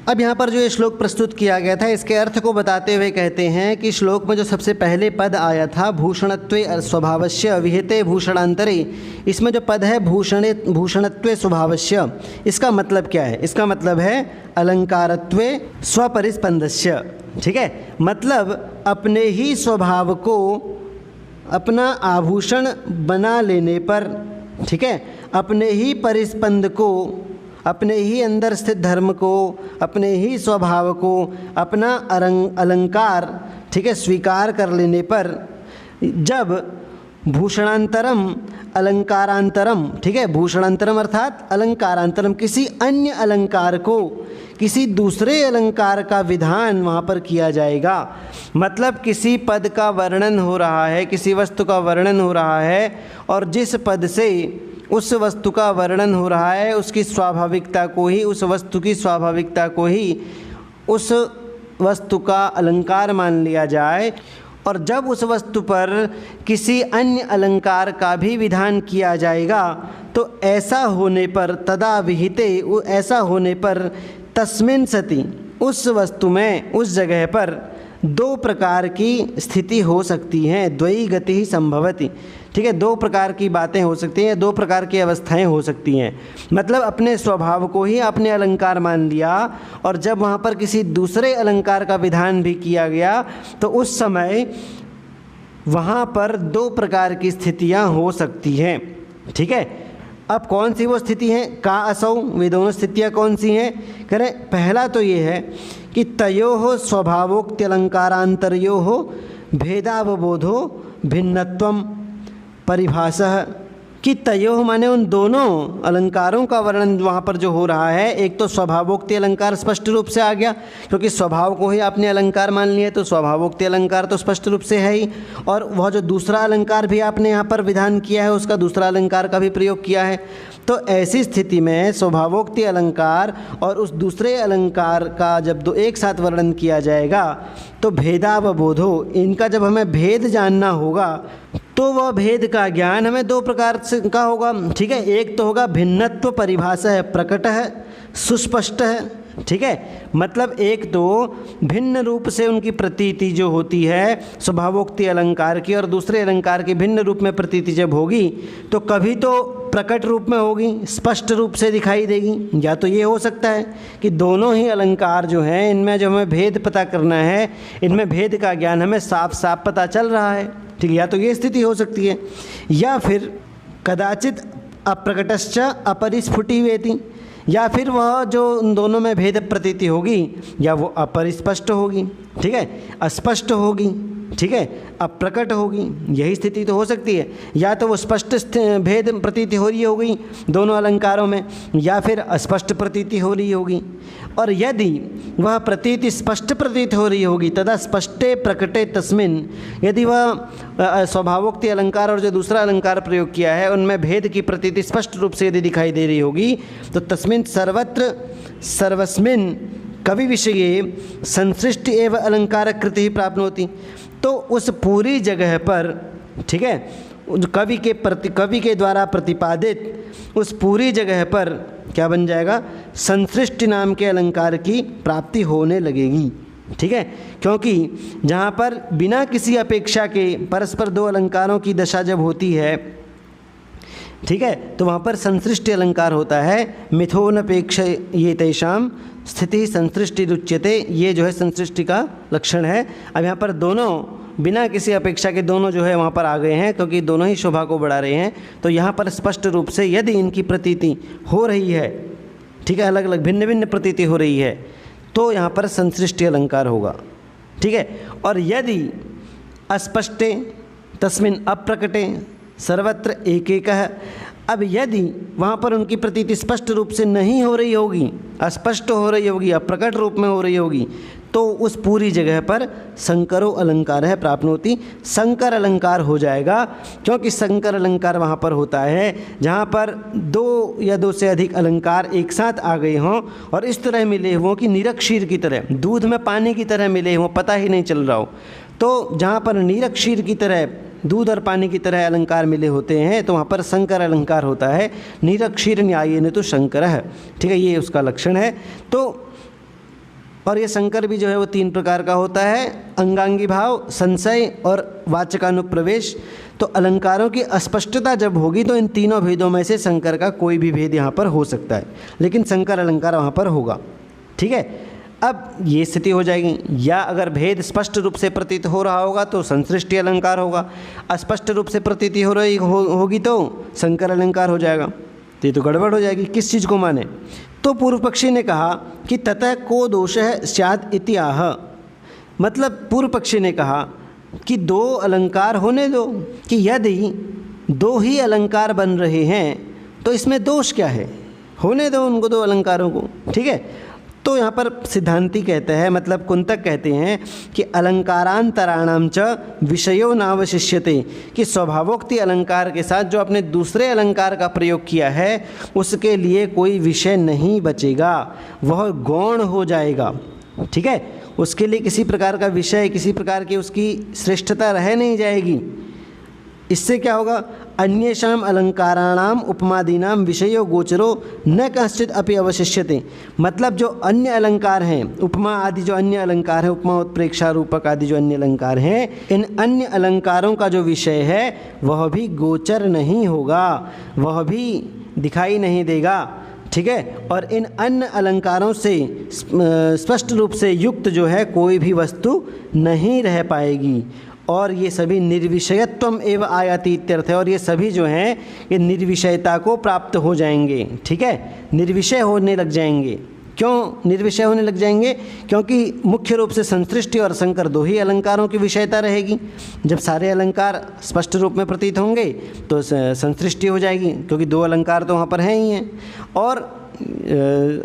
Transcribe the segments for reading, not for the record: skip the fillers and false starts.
अब यहाँ पर जो ये श्लोक प्रस्तुत किया गया था, इसके अर्थ को बताते हुए कहते हैं कि श्लोक में जो सबसे पहले पद आया था भूषणत्वे स्वभावस्य अविहिते भूषणांतरे, इसमें जो पद है भूषणत्वे स्वभावस्य, इसका मतलब क्या है? इसका मतलब है अलंकारत्वे स्वपरिस्पंदस्य। ठीक है, मतलब अपने ही स्वभाव को अपना आभूषण बना लेने पर, ठीक है, अपने ही परिस्पंद को, अपने ही अंदर स्थित धर्म को, अपने ही स्वभाव को अपना अलंकार, ठीक है, स्वीकार कर लेने पर, जब भूषणांतरम अलंकारांतरम, ठीक है, भूषणांतरम अर्थात अलंकारांतरम, किसी अन्य अलंकार को किसी दूसरे अलंकार का विधान वहाँ पर किया जाएगा। मतलब किसी पद का वर्णन हो रहा है, किसी वस्तु का वर्णन हो रहा है, और जिस पद से उस वस्तु का वर्णन हो रहा है उसकी स्वाभाविकता को ही, उस वस्तु की स्वाभाविकता को ही उस वस्तु का अलंकार मान लिया जाए, और जब उस वस्तु पर किसी अन्य अलंकार का भी विधान किया जाएगा तो ऐसा होने पर तदा विहिते, ऐसा होने पर तस्मिन् सति, उस वस्तु में, उस जगह पर दो प्रकार की स्थिति हो सकती हैं। द्वयी गति ही संभवति, ठीक है, दो प्रकार की बातें हो सकती हैं, दो प्रकार की अवस्थाएं हो सकती हैं। मतलब अपने स्वभाव को ही आपने अलंकार मान लिया, और जब वहाँ पर किसी दूसरे अलंकार का विधान भी किया गया तो उस समय वहाँ पर दो प्रकार की स्थितियाँ हो सकती हैं। ठीक है, अब कौन सी वो स्थिति हैं? का असौ, वे दोनों स्थितियाँ कौन सी हैं? करें, पहला तो ये है कि तयोः स्वभावोक्त्यलंकारांतरयोः भेदावबोधो भिन्नत्वम परिभाषः, कि तयोः माने उन दोनों अलंकारों का वर्णन वहाँ पर जो हो रहा है, एक तो स्वभावोक्ति अलंकार स्पष्ट रूप से आ गया, क्योंकि स्वभाव को ही आपने अलंकार मान लिया, तो स्वभावोक्ति अलंकार तो स्पष्ट रूप से है ही, और वह जो दूसरा अलंकार भी आपने यहाँ पर विधान किया है उसका दूसरा अलंकार का भी प्रयोग किया है। तो ऐसी स्थिति में स्वभावोक्ति अलंकार और उस दूसरे अलंकार का जब दो एक साथ वर्णन किया जाएगा तो भेदावबोधो, इनका जब हमें भेद जानना होगा तो वह भेद का ज्ञान हमें दो प्रकार से का होगा। ठीक है, एक तो होगा भिन्नत्व परिभाषा है, प्रकट है, सुस्पष्ट है। ठीक है, मतलब एक तो भिन्न रूप से उनकी प्रतीति जो होती है स्वभावोक्ति अलंकार की, और दूसरे अलंकार की भिन्न रूप में प्रतीति जब होगी तो कभी तो प्रकट रूप में होगी, स्पष्ट रूप से दिखाई देगी, या तो ये हो सकता है कि दोनों ही अलंकार जो हैं इनमें जो हमें भेद पता करना है, इनमें भेद का ज्ञान हमें साफ साफ पता चल रहा है। ठीक है, या तो ये स्थिति हो सकती है, या फिर कदाचित अप्रकटश्च अपरिस्फुटिवेति, या फिर वह जो उन दोनों में भेद प्रतीति होगी या वो अपरिस्पष्ट होगी, ठीक है, अस्पष्ट होगी, ठीक है, अप्रकट होगी, यही स्थिति तो हो सकती है। या तो वो स्पष्ट भेद प्रतीति हो रही होगी दोनों अलंकारों में, या फिर अस्पष्ट प्रतीति हो रही होगी। और यदि वह प्रतीति स्पष्ट प्रतीत हो रही होगी तदा स्पष्टे प्रकटे तस्मिन्, यदि वह स्वभावोक्ति अलंकार और जो दूसरा अलंकार प्रयोग किया है उनमें भेद की प्रतीति स्पष्ट रूप से यदि दिखाई दे रही होगी तो तस्मिन् सर्वत्र सर्वस्मिन् कवि विषये संसृष्टि एवं अलंकार कृति ही प्राप्नोति, तो उस पूरी जगह पर, ठीक है, कवि के द्वारा प्रतिपादित उस पूरी जगह पर क्या बन जाएगा? संसृष्टि नाम के अलंकार की प्राप्ति होने लगेगी। ठीक है, क्योंकि जहाँ पर बिना किसी अपेक्षा के परस्पर दो अलंकारों की दशा जब होती है, ठीक है, तो वहाँ पर संसृष्टि अलंकार होता है। मिथोनपेक्ष ये तेषाम स्थिति संसृष्टि रुच्यते, ये जो है संसृष्टि का लक्षण है। अब यहाँ पर दोनों बिना किसी अपेक्षा के दोनों जो है वहाँ पर आ गए हैं, क्योंकि दोनों ही शोभा को बढ़ा रहे हैं। तो यहाँ पर स्पष्ट रूप से यदि इनकी प्रतीति हो रही है, ठीक है, अलग अलग भिन्न भिन्न प्रतीति हो रही है, तो यहाँ पर संसृष्टि अलंकार होगा। ठीक है, और यदि अस्पष्टे तस्मिन् अप्रकटे सर्वत्र एक एक है, अब यदि वहाँ पर उनकी प्रतीति स्पष्ट रूप से नहीं हो रही होगी, अस्पष्ट हो रही होगी, अप्रकट रूप में हो रही होगी, तो उस पूरी जगह पर संकरो अलंकार है प्राप्नोति, संकर अलंकार हो जाएगा। क्योंकि संकर अलंकार वहाँ पर होता है जहाँ पर दो या दो से अधिक अलंकार एक साथ आ गए हों और इस तरह मिले हों कि नीरक्षीर की तरह, दूध में पानी की तरह मिले हों, पता ही नहीं चल रहा हो। तो जहाँ पर नीरक्षीर की तरह, दूध और पानी की तरह अलंकार मिले होते हैं तो वहाँ पर संकर अलंकार होता है। नीरक्षीर न्यायेन तो शंकर है, ठीक है, ये उसका लक्षण है। तो और ये संकर भी जो है वो 3 प्रकार का होता है, अंगांगी भाव, संशय और वाचकानुप्रवेश। तो अलंकारों की अस्पष्टता जब होगी तो इन तीनों भेदों में से संकर का कोई भी भेद यहाँ पर हो सकता है, लेकिन संकर अलंकार वहाँ पर होगा। ठीक है, अब ये स्थिति हो जाएगी। या अगर भेद स्पष्ट रूप से प्रतीत हो रहा होगा तो संसृष्टि अलंकार होगा, अस्पष्ट रूप से प्रतीति हो रही होगी तो संकर अलंकार हो जाएगा। तो ये तो गड़बड़ हो जाएगी, किस चीज़ को माने। तो पूर्व पक्षी ने कहा कि ततः को दोषः स्यात् इति आह, मतलब पूर्व पक्षी ने कहा कि 2 अलंकार होने दो, कि यदि 2 ही अलंकार बन रहे हैं तो इसमें दोष क्या है, होने दो उनको 2 अलंकारों को। ठीक है, तो यहाँ पर सिद्धांती कहते हैं, मतलब कुंतक कहते हैं कि अलंकारांतराणाम च विषयो नावशिष्यते, कि स्वभावोक्ति अलंकार के साथ जो आपने दूसरे अलंकार का प्रयोग किया है उसके लिए कोई विषय नहीं बचेगा, वह गौण हो जाएगा। ठीक है, उसके लिए किसी प्रकार का विषय, किसी प्रकार की उसकी श्रेष्ठता रह नहीं जाएगी। इससे क्या होगा, अन्येषाम अलंकाराणाम उपमादीनाम विषयो गोचरो न कश्चित अपि अवशिष्यते, मतलब जो अन्य अलंकार हैं, उपमा आदि जो अन्य अलंकार हैं, उपमा उत्प्रेक्षा रूपक आदि जो अन्य अलंकार हैं, इन अन्य अलंकारों का जो विषय है वह भी गोचर नहीं होगा, वह भी दिखाई नहीं देगा। ठीक है, और इन अन्य अलंकारों से स्पष्ट रूप से युक्त जो है कोई भी वस्तु नहीं रह पाएगी, और ये सभी निर्विषयत्वम एव आयाति इत्यर्थ है, और ये सभी जो हैं ये निर्विषयता को प्राप्त हो जाएंगे। ठीक है, निर्विषय होने लग जाएंगे। क्यों निर्विषय होने लग जाएंगे? क्योंकि मुख्य रूप से संसृष्टि और संकर 2 ही अलंकारों की विषयता रहेगी। जब सारे अलंकार स्पष्ट रूप में प्रतीत होंगे तो संसृष्टि हो जाएगी, क्योंकि 2 अलंकार तो वहाँ पर हैं ही हैं, और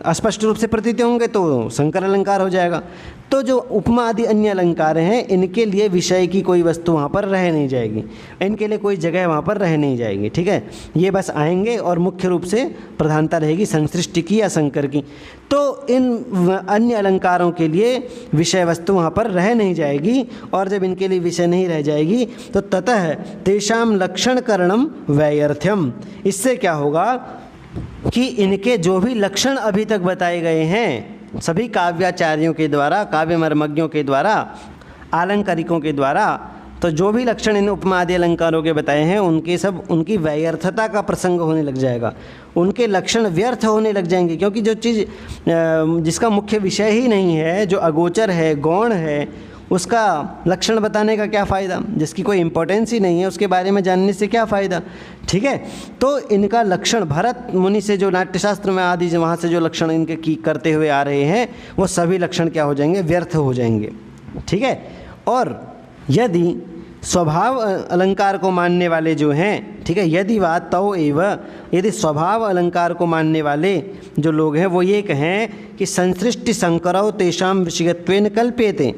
अस्पष्ट रूप से प्रतीत होंगे तो संकर अलंकार हो जाएगा। तो जो उपमा आदि अन्य अलंकार हैं इनके लिए विषय की कोई वस्तु वहाँ पर रह नहीं जाएगी, इनके लिए कोई जगह वहाँ पर रह नहीं जाएगी। ठीक है, ये बस आएंगे और मुख्य रूप से प्रधानता रहेगी संसृष्टि की या संकर की। तो इन अन्य अलंकारों के लिए विषय वस्तु वहाँ पर रह नहीं जाएगी, और जब इनके लिए विषय नहीं रह जाएगी तो ततः तेषाम लक्षण करणम वैयर्थ्यम, इससे क्या होगा कि इनके जो भी लक्षण अभी तक बताए गए हैं सभी काव्याचार्यों के द्वारा, काव्य मर्मज्ञों के द्वारा, आलंकारिकों के द्वारा, तो जो भी लक्षण इन उपमा आदि अलंकारों के बताए हैं उनके सब उनकी व्यर्थता का प्रसंग होने लग जाएगा, उनके लक्षण व्यर्थ होने लग जाएंगे। क्योंकि जो चीज़ जिसका मुख्य विषय ही नहीं है, जो अगोचर है, गौण है, उसका लक्षण बताने का क्या फ़ायदा, जिसकी कोई इम्पोर्टेंस ही नहीं है उसके बारे में जानने से क्या फ़ायदा। ठीक है, तो इनका लक्षण भरत मुनि से जो नाट्यशास्त्र में आदि वहाँ से जो लक्षण इनके की करते हुए आ रहे हैं वो सभी लक्षण क्या हो जाएंगे, व्यर्थ हो जाएंगे। ठीक है, और यदि स्वभाव अलंकार को मानने वाले जो हैं, ठीक है, यदि वा तौ एव, यदि स्वभाव अलंकार को मानने वाले जो लोग हैं वो ये कहें कि संसृष्टि संकरौ तेषां विषयत्वेन कल्प्यते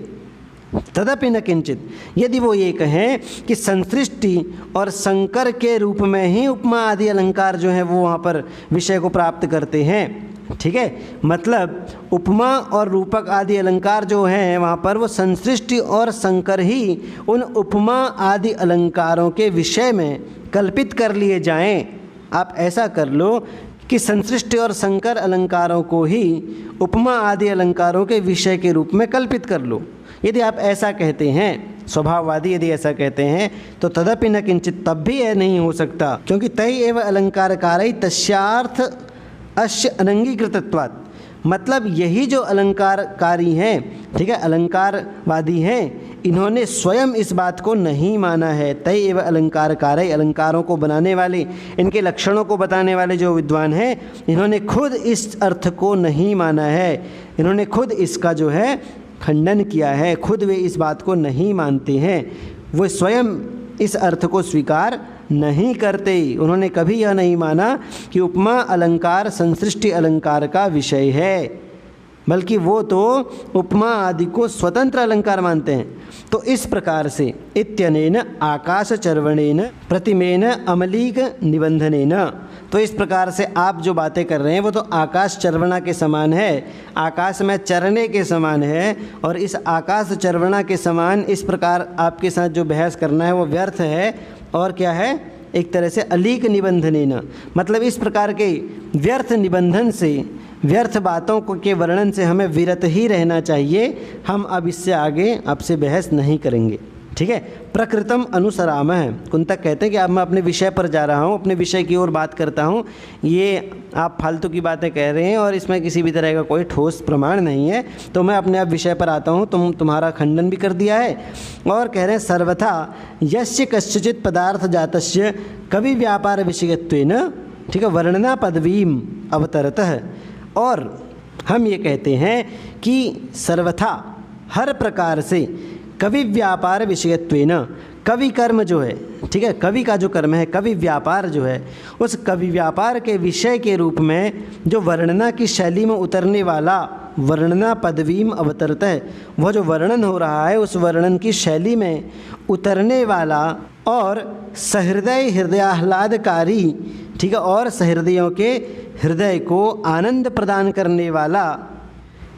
तदपि न किंचित, यदि वो ये कहें कि संसृष्टि और संकर के रूप में ही उपमा आदि अलंकार जो हैं वो वहाँ पर विषय को प्राप्त करते हैं। ठीक है, मतलब उपमा और रूपक आदि अलंकार जो हैं वहाँ पर वो संसृष्टि और संकर ही उन उपमा आदि अलंकारों के विषय में कल्पित कर लिए जाएं। आप ऐसा कर लो कि संसृष्टि और संकर अलंकारों को ही उपमा आदि अलंकारों के विषय के रूप में कल्पित कर लो। यदि आप ऐसा कहते हैं, स्वभाववादी यदि ऐसा कहते हैं, तो तदपि न किंचित, तब भी यह नहीं हो सकता, क्योंकि तय एव अलंकारकारै तस्यार्थ अस्य अनंगीकृतत्वात्, मतलब यही जो अलंकारकारी हैं, ठीक है, अलंकारवादी हैं, इन्होंने स्वयं इस बात को नहीं माना है। तय एव अलंकारकारै, अलंकारों को बनाने वाले, इनके लक्षणों को बताने वाले जो विद्वान हैं, इन्होंने खुद इस अर्थ को नहीं माना है, इन्होंने खुद इसका जो है खंडन किया है, खुद वे इस बात को नहीं मानते हैं, वो स्वयं इस अर्थ को स्वीकार नहीं करते। उन्होंने कभी यह नहीं माना कि उपमा अलंकार संसृष्टि अलंकार का विषय है, बल्कि वो तो उपमा आदि को स्वतंत्र अलंकार मानते हैं। तो इस प्रकार से इत्यनेन आकाशचर्वणेन प्रतिमेन अमलीक निबंधनेन, तो इस प्रकार से आप जो बातें कर रहे हैं वो तो आकाश चर्वणा के समान है, आकाश में चरने के समान है, और इस आकाश चर्वणा के समान इस प्रकार आपके साथ जो बहस करना है वो व्यर्थ है। और क्या है, एक तरह से अलीक निबंधनेन, मतलब इस प्रकार के व्यर्थ निबंधन से व्यर्थ बातों को के वर्णन से हमें विरत ही रहना चाहिए। हम अब इससे आगे आपसे बहस नहीं करेंगे, ठीक है। प्रकृतम अनुसराम है, कुंतक कहते हैं कि अब मैं अपने विषय पर जा रहा हूँ, अपने विषय की ओर बात करता हूँ। ये आप फालतू की बातें कह रहे हैं और इसमें किसी भी तरह का कोई ठोस प्रमाण नहीं है, तो मैं अपने अब विषय पर आता हूँ। तुम्हारा खंडन भी कर दिया है और कह रहे हैं सर्वथा यस्य कस्यचित् पदार्थ जातस्य कवि व्यापार विषयत्वेन, ठीक है, वर्णना पदवीम अवतरतः। और हम ये कहते हैं कि सर्वथा हर प्रकार से कवि व्यापार विषयत्वेन, कवि कर्म जो है, ठीक है, कवि का जो कर्म है, कवि व्यापार जो है, उस कवि व्यापार के विषय के रूप में जो वर्णना की शैली में उतरने वाला वर्णना पदवीम अवतरत है, वह जो वर्णन हो रहा है उस वर्णन की शैली में उतरने वाला और सहृदय हृदयाह्लादकारी, ठीक है, और सहृदयों के हृदय को आनंद प्रदान करने वाला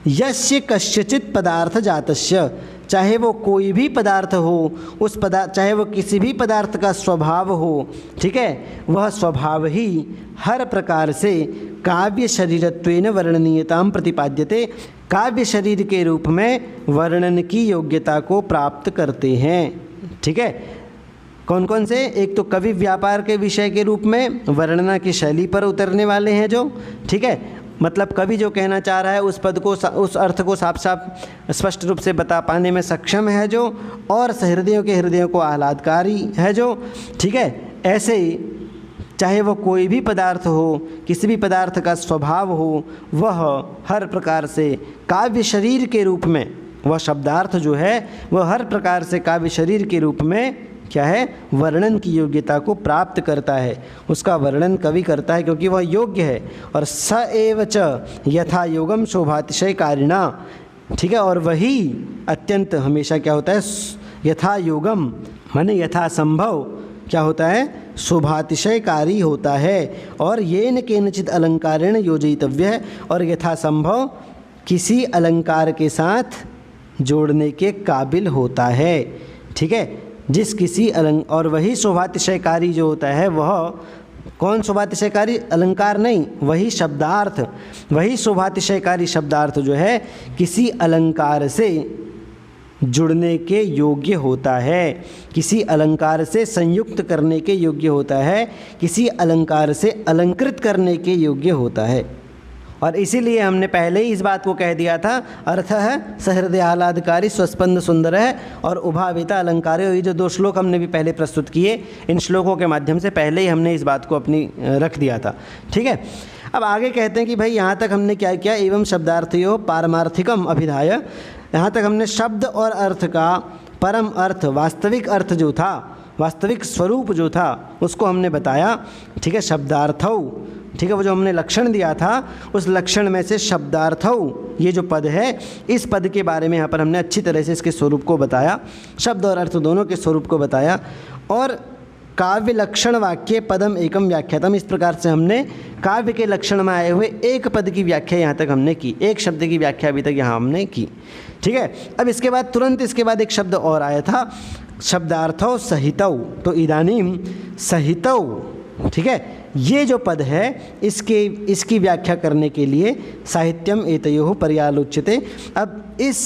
यस्य कस्यचित् पदार्थ जातस्य, चाहे वो कोई भी पदार्थ हो, उस पदार्थ चाहे वो किसी भी पदार्थ का स्वभाव हो, ठीक है, वह स्वभाव ही हर प्रकार से काव्य शरीरत्वेन वर्णनीयताम प्रतिपाद्यते, काव्य शरीर के रूप में वर्णन की योग्यता को प्राप्त करते हैं, ठीक है। कौन कौन से? एक तो कवि व्यापार के विषय के रूप में वर्णना की शैली पर उतरने वाले हैं जो, ठीक है, मतलब कवि जो कहना चाह रहा है उस पद को, उस अर्थ को साफ साफ स्पष्ट रूप से बता पाने में सक्षम है जो, और सहृदयों के हृदयों को आह्लादकारी है जो, ठीक है। ऐसे ही चाहे वो कोई भी पदार्थ हो, किसी भी पदार्थ का स्वभाव हो, वह हर प्रकार से काव्य शरीर के रूप में, वह शब्दार्थ जो है वह हर प्रकार से काव्य शरीर के रूप में क्या है, वर्णन की योग्यता को प्राप्त करता है। उसका वर्णन कवि करता है क्योंकि वह योग्य है। और स एव च यथा योगम शोभातिशय कारिणा, ठीक है, और वही अत्यंत हमेशा क्या होता है, यथा योगम माने यथा संभव क्या होता है, शोभातिशयकारी होता है। और येन केनचित् अलंकारेण योजयितव्य है, और यथा संभव किसी अलंकार के साथ जोड़ने के काबिल होता है, ठीक है। जिस किसी और वही शोभातिशयकारी जो होता है, वह कौन शोभातिशयकारी? अलंकार नहीं, वही शब्दार्थ, वही शोभातिशयकारी शब्दार्थ जो है किसी अलंकार से जुड़ने के योग्य होता है, किसी अलंकार से संयुक्त करने के योग्य होता है, किसी अलंकार से अलंकृत करने के योग्य होता है। और इसीलिए हमने पहले ही इस बात को कह दिया था, अर्थ है सहृदय आह्लादकारी स्वस्पंद सुंदर है और उभाविता अलंकार। ये जो दो श्लोक हमने भी पहले प्रस्तुत किए, इन श्लोकों के माध्यम से पहले ही हमने इस बात को अपनी रख दिया था, ठीक है। अब आगे कहते हैं कि भाई यहाँ तक हमने क्या किया, एवं शब्दार्थयो पारमार्थिकम अभिधाय, यहाँ तक हमने शब्द और अर्थ का परम अर्थ, वास्तविक अर्थ जो था, वास्तविक स्वरूप जो था, उसको हमने बताया, ठीक है। शब्दार्थौ, ठीक है, वो जो हमने लक्षण दिया था उस लक्षण में से शब्दार्थौ ये जो पद है, इस पद के बारे में यहाँ पर हमने अच्छी तरह से इसके स्वरूप को बताया, शब्द और अर्थ दोनों के स्वरूप को बताया। और काव्य लक्षण वाक्य पदम एकम व्याख्यातम, इस प्रकार से हमने काव्य के लक्षण में आए हुए एक पद की व्याख्या यहाँ तक हमने की, एक शब्द की व्याख्या अभी तक यहाँ हमने की, ठीक है। अब इसके बाद तुरंत इसके बाद एक शब्द और आया था, शब्दार्थौ सहितौ, तो इदानीम सहितौ, ठीक है, ये जो पद है इसकी व्याख्या करने के लिए साहित्यम एतयोः पर्यालोच्यते। अब इस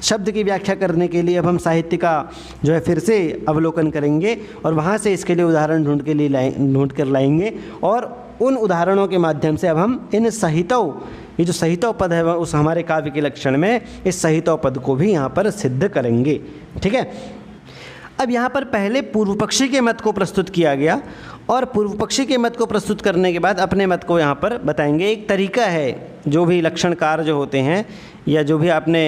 शब्द की व्याख्या करने के लिए अब हम साहित्य का जो है फिर से अवलोकन करेंगे और वहाँ से इसके लिए उदाहरण ढूंढ कर लाएंगे, और उन उदाहरणों के माध्यम से अब हम इन सहितौ, ये जो सहितौ पद है उस हमारे काव्य के लक्षण में इस सहितौ पद को भी यहाँ पर सिद्ध करेंगे, ठीक है। अब यहाँ पर पहले पूर्व पक्षी के मत को प्रस्तुत किया गया और पूर्व पक्षी के मत को प्रस्तुत करने के बाद अपने मत को यहाँ पर बताएंगे। एक तरीका है, जो भी लक्षणकार जो होते हैं या जो भी आपने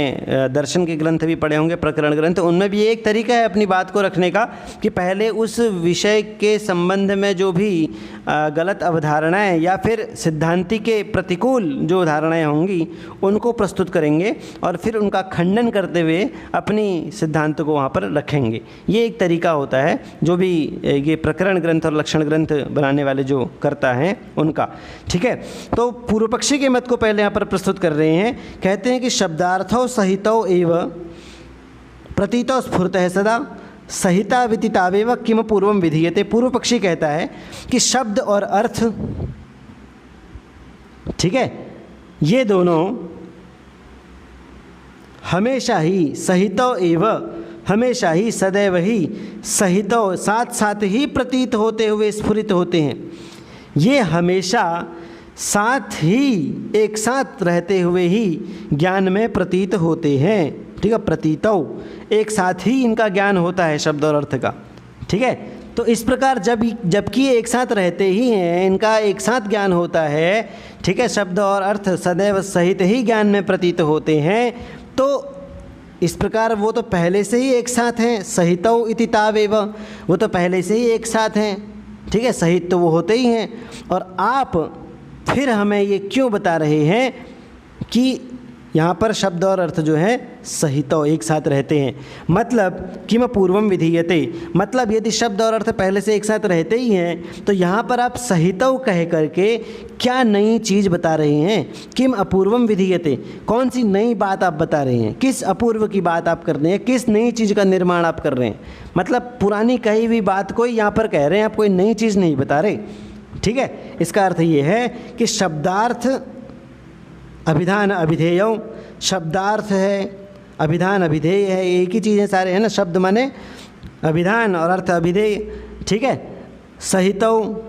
दर्शन के ग्रंथ भी पढ़े होंगे, प्रकरण ग्रंथ, उनमें भी एक तरीका है अपनी बात को रखने का कि पहले उस विषय के संबंध में जो भी गलत अवधारणाएं या फिर सिद्धांति के प्रतिकूल जो धारणाएं होंगी उनको प्रस्तुत करेंगे और फिर उनका खंडन करते हुए अपनी सिद्धांत को वहाँ पर रखेंगे। ये एक तरीका होता है जो भी ये प्रकरण ग्रंथ और लक्षण ग्रंथ बनाने वाले जो करता है उनका, ठीक है। तो पूर्व पक्षी के मत को पहले यहाँ पर प्रस्तुत कर रहे हैं। कहते हैं कि शब्दार्थौ सहितौ एव प्रतीतो स्फुरतः सदा सहिता विदितावेव किम पूर्वम विधीयते। पूर्व पक्षी कहता है कि शब्द और अर्थ, ठीक है, ये दोनों हमेशा ही सहितौ एव, हमेशा ही सदैव ही सहितौ साथ साथ ही प्रतीत होते हुए स्फुरित होते हैं। ये हमेशा साथ ही एक साथ रहते हुए ही ज्ञान में प्रतीत होते हैं। ठीक है, प्रतीतौ एक साथ ही इनका ज्ञान होता है शब्द और अर्थ का। ठीक है, तो इस प्रकार जबकि एक साथ रहते ही हैं, इनका एक साथ ज्ञान होता है। ठीक है, शब्द और अर्थ सदैव सहित ही ज्ञान में प्रतीत होते हैं। तो इस प्रकार वो तो पहले से ही एक साथ हैं, सहितौ इति तावेव, वो तो पहले से ही एक साथ हैं। ठीक है, सहित तो वो होते ही हैं। और आप फिर हमें ये क्यों बता रहे हैं कि यहाँ पर शब्द और अर्थ जो है सहितौ एक साथ रहते हैं? मतलब किम पूर्वम विधीयते, मतलब यदि शब्द और अर्थ पहले से एक साथ रहते ही हैं तो यहाँ पर आप सहितौ कह करके क्या नई चीज़ बता रहे हैं? किम अपूर्वम विधीयते, कौन सी नई बात आप बता रहे हैं? किस अपूर्व की बात आप कर रहे हैं? किस नई चीज़ का निर्माण आप कर रहे हैं? मतलब पुरानी कही हुई बात को यहाँ पर कह रहे हैं, आप कोई नई चीज़ नहीं बता रहे। ठीक है, इसका अर्थ ये है कि शब्दार्थ अभिधान अभिधेय, शब्दार्थ है, अभिधान अभिधेय है, एक ही चीज़ें सारे हैं ना। शब्द माने अभिधान और अर्थ अभिधेय। ठीक है, सहितौ,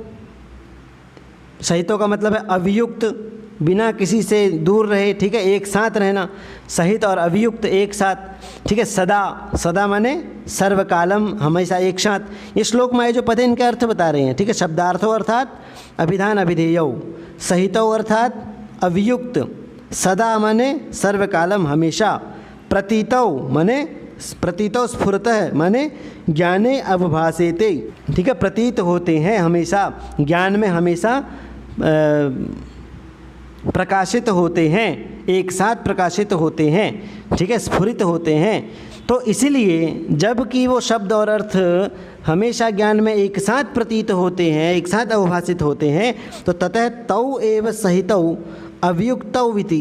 सहितौ का मतलब है अवियुक्त, बिना किसी से दूर रहे। ठीक है, एक साथ रहना, सहित और अवियुक्त एक साथ। ठीक है, सदा, सदा माने सर्वकालम, हमेशा एक साथ। ये श्लोक में जो पद है इनके अर्थ बता रहे हैं। ठीक है, शब्दार्थो अर्थात अभिधान अभिधेयौ, सहितौ अर्थात अवियुक्त, सदा माने सर्वकालम हमेशा, प्रतीतौ माने प्रतीतौ स्फुरतः माने ज्ञाने अवभासेते। ठीक है, प्रतीत होते हैं हमेशा, ज्ञान में हमेशा प्रकाशित होते हैं, एक साथ प्रकाशित होते हैं। ठीक है, स्फुरित होते हैं। तो इसीलिए जबकि वो शब्द और अर्थ हमेशा ज्ञान में एक साथ प्रतीत होते हैं, एक साथ अवभासित होते हैं, तो ततः तौ एव सहितौ अवियुक्तौ विति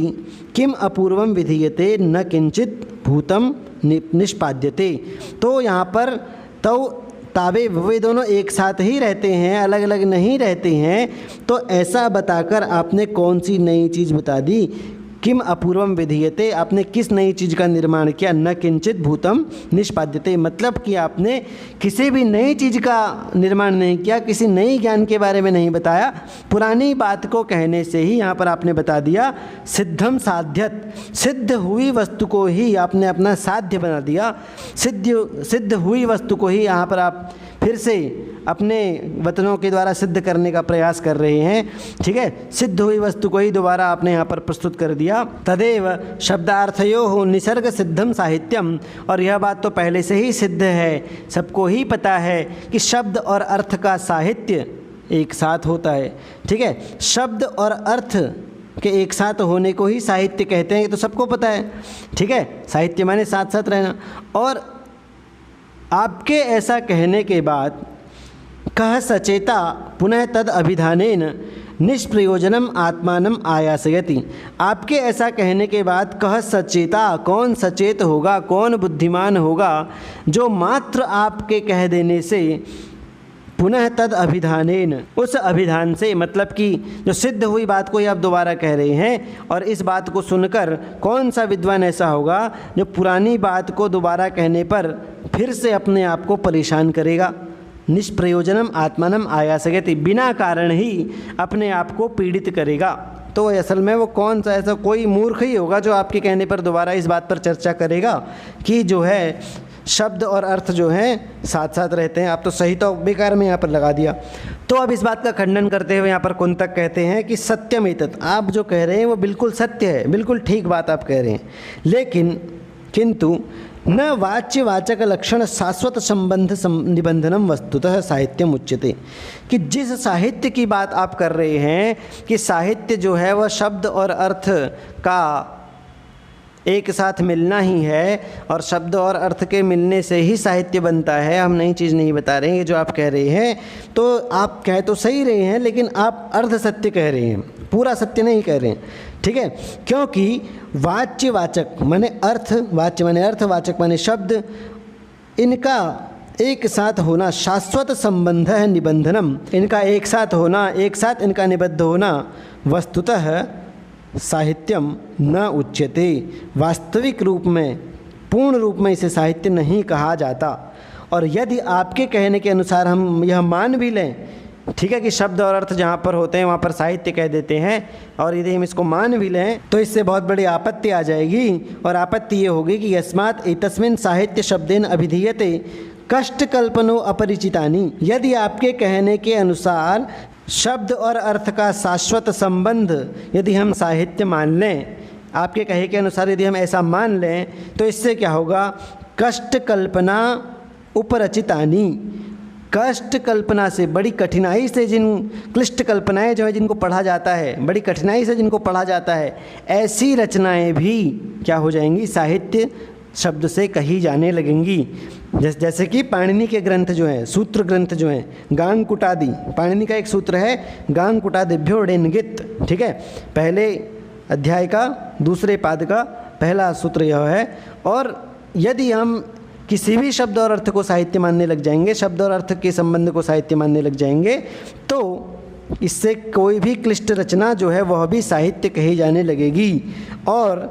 किम अपूर्वम विधीयते न किंचित भूतम निष्पाद्यते। तो यहाँ पर तौ तावे, वे दोनों एक साथ ही रहते हैं, अलग अलग नहीं रहते हैं। तो ऐसा बताकर आपने कौन सी नई चीज़ बता दी? किम अपूर्वम विधीयते, आपने किस नई चीज़ का निर्माण किया? न किंचित भूतम निष्पाद्यते, मतलब कि आपने किसी भी नई चीज़ का निर्माण नहीं किया, किसी नई ज्ञान के बारे में नहीं बताया। पुरानी बात को कहने से ही यहाँ पर आपने बता दिया सिद्धम साध्यत, सिद्ध हुई वस्तु को ही आपने अपना साध्य बना दिया। सिद्ध हुई वस्तु को ही यहाँ पर आप फिर से अपने वचनों के द्वारा सिद्ध करने का प्रयास कर रहे हैं। ठीक है, सिद्ध हुई वस्तु को ही दोबारा आपने यहाँ पर प्रस्तुत कर दिया। तदेव शब्दार्थयोः निसर्ग सिद्धम साहित्यम, और यह बात तो पहले से ही सिद्ध है, सबको ही पता है कि शब्द और अर्थ का साहित्य एक साथ होता है। ठीक है, शब्द और अर्थ के एक साथ होने को ही साहित्य कहते हैं, ये तो सबको पता है। ठीक है, साहित्य माने साथ साथ रहना। और आपके ऐसा कहने के बाद कह सचेता पुनः तद अभिधानेन निष्प्रयोजनम आत्मानम आयासयति, आपके ऐसा कहने के बाद कह सचेता, कौन सचेत होगा, कौन बुद्धिमान होगा जो मात्र आपके कह देने से पुनः तद अभिधानेन, उस अभिधान से, मतलब कि जो सिद्ध हुई बात को ही आप दोबारा कह रहे हैं, और इस बात को सुनकर कौन सा विद्वान ऐसा होगा जो पुरानी बात को दोबारा कहने पर फिर से अपने आप को परेशान करेगा। निष्प्रयोजनम आत्मानम आयासयति, बिना कारण ही अपने आप को पीड़ित करेगा। तो असल में वो कौन सा ऐसा कोई मूर्ख ही होगा जो आपके कहने पर दोबारा इस बात पर चर्चा करेगा कि जो है शब्द और अर्थ जो हैं साथ साथ रहते हैं। आप तो सही तो बेकार में यहाँ पर लगा दिया। तो अब इस बात का खंडन करते हुए यहाँ पर कुंतक कहते हैं कि सत्यम एतत्, आप जो कह रहे हैं वो बिल्कुल सत्य है, बिल्कुल ठीक बात आप कह रहे हैं, लेकिन किंतु न वाच्यवाचक लक्षण शाश्वत संबंध निबंधनम वस्तुतः साहित्यम उच्यते, कि जिस साहित्य की बात आप कर रहे हैं कि साहित्य जो है वह शब्द और अर्थ का एक साथ मिलना ही है, और शब्द और अर्थ के मिलने से ही साहित्य बनता है, हम नई चीज़ नहीं बता रहे हैं। ये जो आप कह रहे हैं तो आप कह तो सही रहे हैं, लेकिन आप अर्ध सत्य कह रहे हैं, पूरा सत्य नहीं कह रहे हैं। ठीक है, क्योंकि वाच्यवाचक माने अर्थ, वाच्य माने अर्थ, वाचक माने शब्द, इनका एक साथ होना शाश्वत संबंध है निबंधनम, इनका एक साथ होना, एक साथ इनका निबद्ध होना वस्तुतः साहित्यम न उच्यते। वास्तविक रूप में, पूर्ण रूप में इसे साहित्य नहीं कहा जाता। और यदि आपके कहने के अनुसार हम यह मान भी लें, ठीक है, कि शब्द और अर्थ जहाँ पर होते हैं वहाँ पर साहित्य कह देते हैं, और यदि हम इसको मान भी लें तो इससे बहुत बड़ी आपत्ति आ जाएगी। और आपत्ति ये होगी कि यस्मात् एतस्मिन् साहित्य शब्देन अभिधीयते कष्ट कल्पनो अपरिचितानि। यदि आपके कहने के अनुसार शब्द और अर्थ का शाश्वत संबंध यदि हम साहित्य मान लें, आपके कहे के अनुसार यदि हम ऐसा मान लें, तो इससे क्या होगा, कष्ट कल्पना उपरचितानि, कष्ट कल्पना से, बड़ी कठिनाई से जिन क्लिष्ट कल्पनाएं जो है जिनको पढ़ा जाता है, बड़ी कठिनाई से जिनको पढ़ा जाता है, ऐसी रचनाएं भी क्या हो जाएंगी, साहित्य शब्द से कही जाने लगेंगी। जैसे कि पाणिनि के ग्रंथ जो हैं, सूत्र ग्रंथ जो हैं, गांगकुटादि, पाणिनि का एक सूत्र है गांगकुटादिभ्यो णेनगित, ठीक है, पहले अध्याय का दूसरे पाद का पहला सूत्र यह है। और यदि हम किसी भी शब्द और अर्थ को साहित्य मानने लग जाएंगे, शब्द और अर्थ के संबंध को साहित्य मानने लग जाएंगे, तो इससे कोई भी क्लिष्ट रचना जो है वह भी साहित्य कही जाने लगेगी। और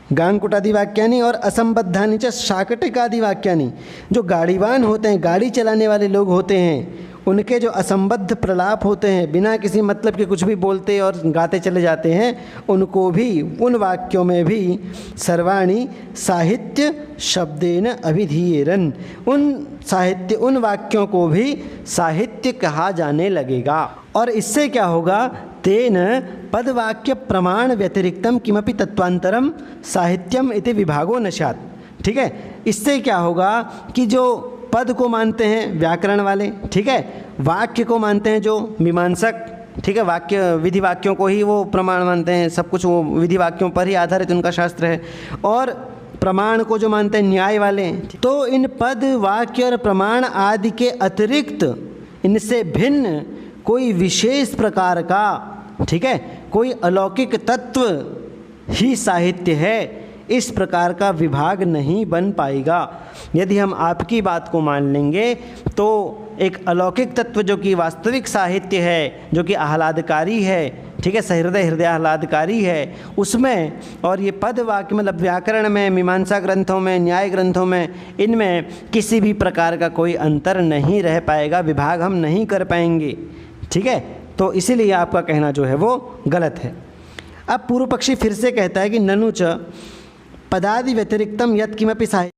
गांगकुटादि वाक्यानि और असंबद्धानि च शाकटिकादि वाक्यानि, जो गाड़ीवान होते हैं, गाड़ी चलाने वाले लोग होते हैं, उनके जो असंबद्ध प्रलाप होते हैं, बिना किसी मतलब के कुछ भी बोलते और गाते चले जाते हैं, उनको भी, उन वाक्यों में भी सर्वाणि साहित्य शब्देन अभिधीयेरन्, उन वाक्यों को भी साहित्य कहा जाने लगेगा। और इससे क्या होगा, तेन पदवाक्य प्रमाण व्यतिरिक्तम किमपि तत्वांतरम साहित्यम इति विभागो न स्यात्। ठीक है, इससे क्या होगा कि जो पद को मानते हैं व्याकरण वाले, ठीक है, वाक्य को मानते हैं जो मीमांसक, ठीक है, वाक्य विधि वाक्यों को ही वो प्रमाण मानते हैं, सब कुछ वो विधि वाक्यों पर ही आधारित उनका शास्त्र है, और प्रमाण को जो मानते हैं न्याय वाले, तो इन पद वाक्य और प्रमाण आदि के अतिरिक्त, इनसे भिन्न कोई विशेष प्रकार का, ठीक है, कोई अलौकिक तत्व ही साहित्य है, इस प्रकार का विभाग नहीं बन पाएगा। यदि हम आपकी बात को मान लेंगे तो एक अलौकिक तत्व जो कि वास्तविक साहित्य है, जो कि आह्लादकारी है, ठीक है, सहृदय हृदय आह्लादकारी है, उसमें, और ये पद वाक्य मतलब व्याकरण में, मीमांसा ग्रंथों में, न्याय ग्रंथों में, इनमें किसी भी प्रकार का कोई अंतर नहीं रह पाएगा, विभाग हम नहीं कर पाएंगे। ठीक है, तो इसीलिए आपका कहना जो है वो गलत है। अब पूर्व पक्षी फिर से कहता है कि ननु च पदादि व्यतिरिक्तम यत् किमपि साहित्य